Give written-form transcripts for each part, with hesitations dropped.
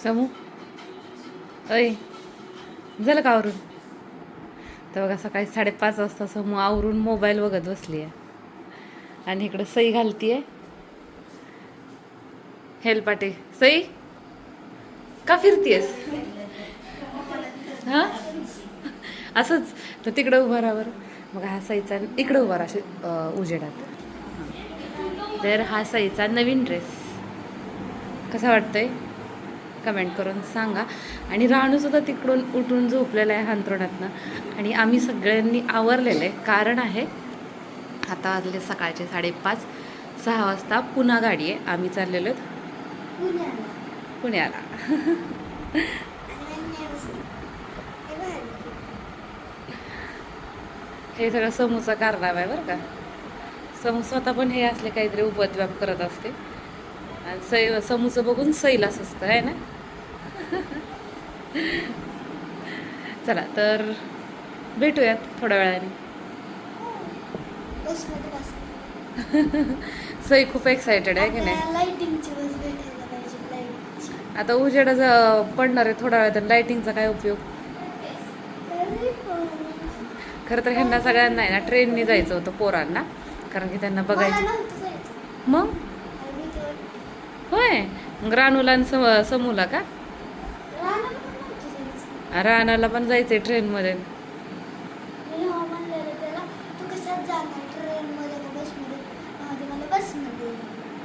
समू अय झालं का आवरून? तर बघा सकाळी 5:30 वाजता समू आवरून मोबाईल बघत बसली आहे आणि इकडं सई घालतीये. हेलपाटे सई का फिरतीयस? हा असंच तर तिकडं उभं राहा बरं. मग हा सईचा इकडं उभा राहा असे उजेडात. तर हा सईचा नवीन ड्रेस कसा वाटतोय कमेंट करून सांगा. आणि राणूसुद्धा तिकडून उठून झोपलेला आहे अंथरुणातनं आणि आम्ही सगळ्यांनी आवरलेलं आहे. कारण आहे आता वाजले सकाळचे 5:30. 6 वाजता पुन्हा गाडी आहे. आम्ही चाललेलो पुण्याला. हे सगळं समूचा कारनामा आहे बरं का. समू स्वतः पण हे असले काहीतरी उपद्व्याप करत असते आणि समूचं बघून सैला सुचतं आहे ना. चला तर भेटूयात थोड्या वेळाने. सई खूप एक्सायटेड आहे की नाही. आता उजेडा पडणार आहे थोड्या वेळात, लाइटिंगचा काय उपयोग. खरं तर ह्यांना सगळ्यांना आहे ना ट्रेनने जायचं होतं पोरांना, कारण की त्यांना बघायचं. मग होय मग रानूला आणि समूला का? रानाला पण जायचंय ट्रेनमध्ये.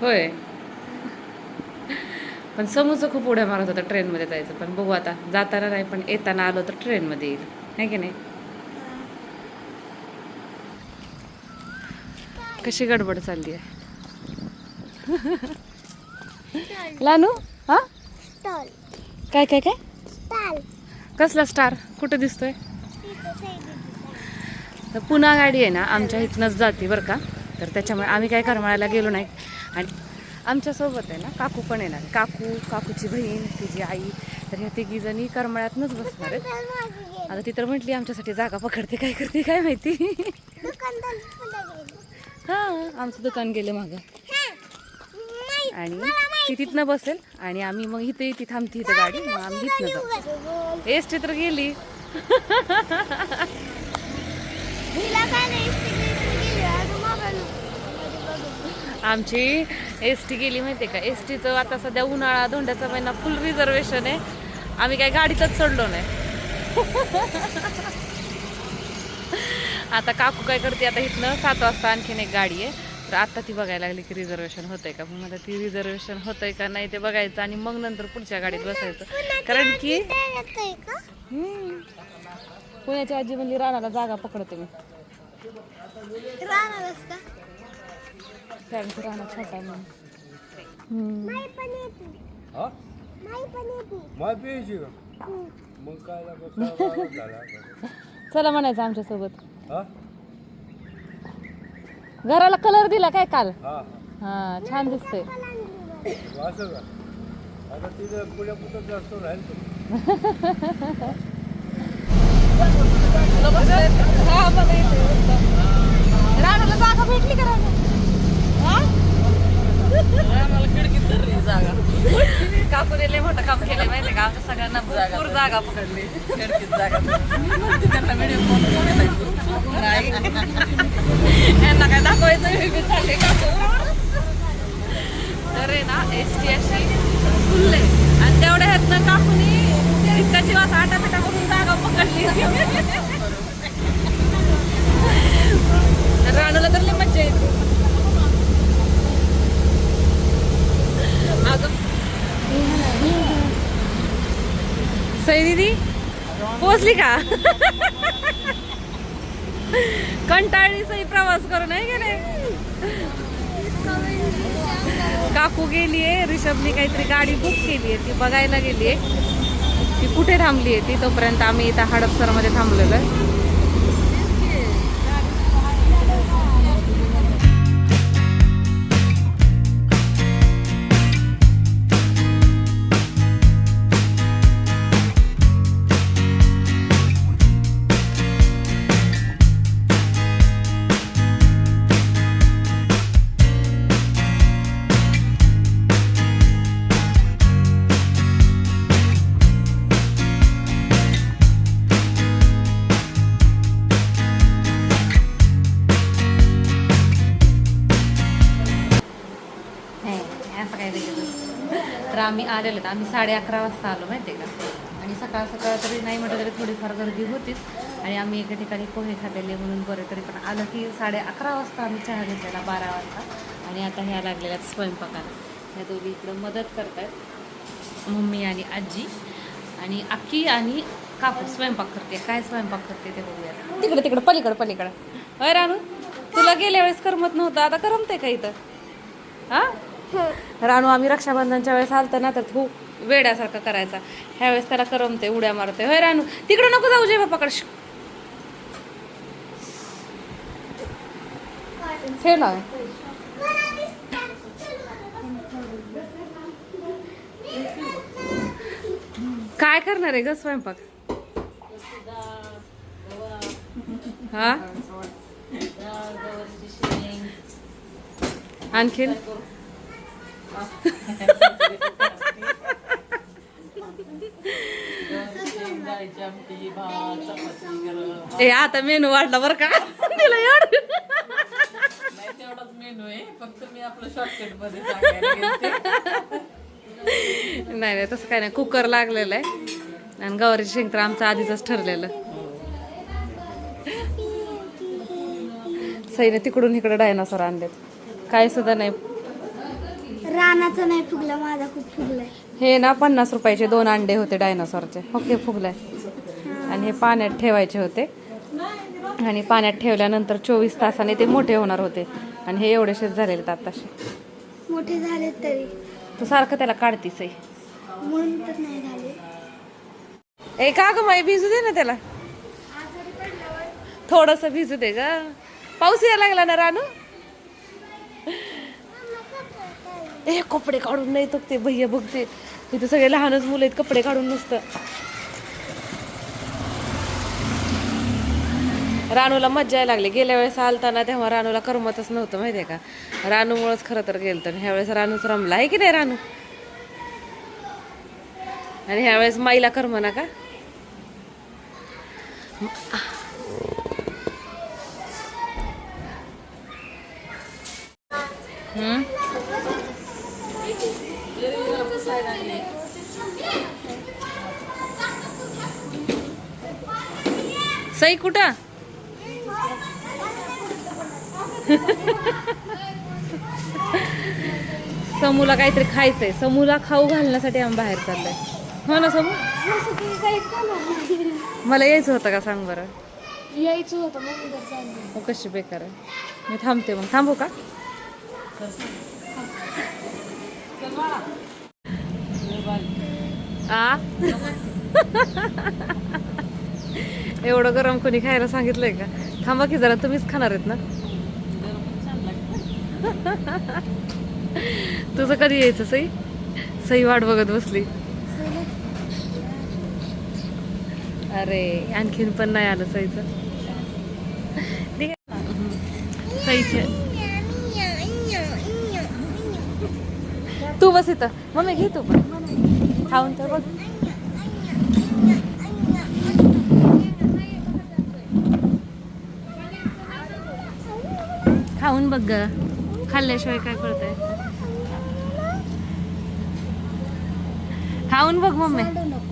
होय पण समूचं खूप उड्या मारत होता ट्रेनमध्ये जायचं. पण बघू आता जाताना नाही पण येताना आलो तर ट्रेनमध्ये येईल नाही की नाही. कशी गडबड चालली आहे लानू. हा काय काय काय कसला स्टार कुठं दिसतोय? तर पुन्हा गाडी आहे ना आमच्या इथनंच जाते बरं का. तर त्याच्यामुळे आम्ही काय करमाळ्याला गेलो नाही. आणि आमच्यासोबत आहे ना काकू पण येणार. काकूची बहीण तिची आई. तर ह्या तिघीजणी करमाळ्यातनंच बसणार आहेत. आता ती तर म्हटली आमच्यासाठी जागा पकडते काय करते काय माहिती. हां आमचं दुकान गेलं मागं आणि ती तिथनं बसेल आणि आम्ही मग इथे थांबते इथं गाडी. मग आम्ही इथनं जाऊ. एसटी तर गेली. आमची एसटी गेली माहितीये का. एसटीचं आता सध्या उन्हाळा धोंड्याचा महिना फुल रिझर्वेशन आहे. आम्ही काय गाडीतच चढलो नाही. आता काकू काय करते आता इथनं 7 वाजता आणखीन एक गाडी आहे. तर आता ती बघायला लागली की रिझर्वेशन होतंय का. मग मला ती रिझर्वेशन होतंय का नाही ते बघायचं आणि मग नंतर पुढच्या गाडीत बसायचं. कारण की पुण्याची आजी म्हणली रानाला जागा पकडते मी. राणा छोटा म्हणून. चला म्हणायचं आमच्यासोबत. घराला कलर दिला काय काल? हा छान दिसतंय. राणाला जागा भेटली का? जागा काकूने लय मोठं काम केलं माहितीये का. आमच्या सगळ्यांना भरपूर जागा पकडली. यांना काय दाखवायचं चालले काकू. तर आहे ना एसटी अशी फुलले आणि तेवढ्या ह्यातनं काकूनी रिक्षाची वास आटापिटा करून जागा पकडली. राणाला तर लय मज्जा येते. सई दीदी पोचली का? कंटाळली सई प्रवास करून आहे की नाही. काकू गेलीये. रिषभने काहीतरी गाडी बुक केली आहे ती बघायला गेलीये ती कुठे थांबली आहे ती. तोपर्यंत आम्ही इथं हडपसरमध्ये थांबलेलो आहे. नाही असं काही नाही. तर आम्ही आलेलो तर आम्ही 11:30 वाजता आलो माहिती आहे का. आणि सकाळ सकाळ तरी नाही म्हटलं तरी थोडीफार गर्दी होतीच. आणि आम्ही एका ठिकाणी पोहे खाल्लेले म्हणून बरे, तरी पण आलं की 11:30 वाजता आम्ही चहा घेतलेला 12 वाजता. आणि आता ह्या लागलेल्या स्वयंपाकाला. ह्या दोघी इकडं मदत करतात, मम्मी आणि आजी. आणि अक्की आणि काकू स्वयंपाक करते. काय स्वयंपाक करते ते बघूया. तिकडं पलीकडं. अरे रानू, तुला गेल्या वेळेस करमत नव्हतं, आता करमते का इथं? हा रानू आम्ही रक्षाबंधनच्या वेळेस आलतं ना तर खूप वेड्यासारखं करायचा. ह्यावेळेस त्याला करमते, उड्या मारते. होय रानू, तिकडं नको जाऊ जे बापाकडे. खेळला काय करणार आहे ग स्वयंपाक? हा आणखीन ए आता मेनू वाढला बरं का तिला एवढं तेवढाच मेनू आहे, फक्त मी आपलं शॉर्टकट मध्ये सांगायला गेलते. नाही तसं काय नाही. कुकर लागलेलं आहे आणि गवारीची शेंग तर आमचं आधीच ठरलेलं. सईने तिकडून इकडे डायनासोर आणलेत. काय सुद्धा नाही. रानाचं नाही फुगला, माझा खूप फुगलाय. हे ना 50 रुपयाचे 2 अंडे होते डायनासॉरचे. ओके फुगलाय. आणि हे पाण्यात ठेवायचे होते आणि पाण्यात ठेवल्यानंतर 24 तासाने ते मोठे होणार होते. आणि हे एवढेसेच झालेले आताशे मोठे झाले तरी तू सारखं त्याला काढतीस आहे म्हणून तर नाही झाले. ए का ग माई, भिजू दे ना त्याला, थोडस भिजू दे ग. पाऊस यायला लागला ना रानू. ए कपडे काढून नाही तो ते भैया बघते तिथे सगळे लहानच मुलं आहेत, कपडे काढून नसतं. रानूला मज्जा यायला लागली. गेल्या वेळेस आलताना तेव्हा रानूला करमतच नव्हतं माहितीये का. रानूमुळेच खरं तर गेलं. तर ह्यावेळेस रानूच रमला आहे की नाही रानू. आणि ह्यावेळेस माईला करमना का. सई कुठं समूला काहीतरी खायचंय. समूला खाऊ घालण्यासाठी आम्ही बाहेर चाललोय. हो ना समू, मला यायचं होतं का सांग बरं. यायचं होतं मग हो कशी बेकार आहे. मी थांबते मग. थांबू का. आ एवढं गरम कोणी खायला सांगितलंय का. थांबा की जरा, तुम्हीच खाणार आहेत ना. तुझं कधी यायचं सई. सई वाट बघत बसली. अरे आणखीन पण नाही आलं सईचं. सईचे तू बस इथं. मम्मी घे तू पण खाऊन तर बघ. खाऊन बघ ग, खाल्ल्याशिवाय काय कळतंय. खाऊन बघ मम्मी,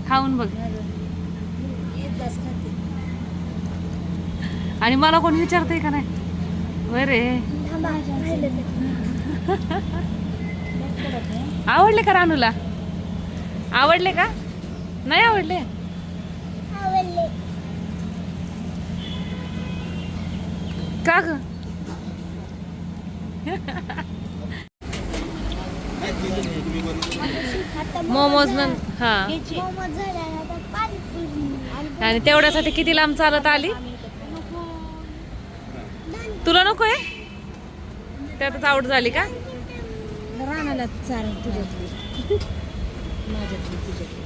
खाऊन बघ. आणि मला कोण विचारतंय का नाही. बरे आवडले का रानूला. आवडले का नाही आवडले. का ग मोमोज हा. आणि तेवढ्यासाठी किती लांब चालत आली. तुला नकोय त्यातच आउट झाली का. रानाला चाल तुझ्यातली माझ्यातली तुझ्यातली.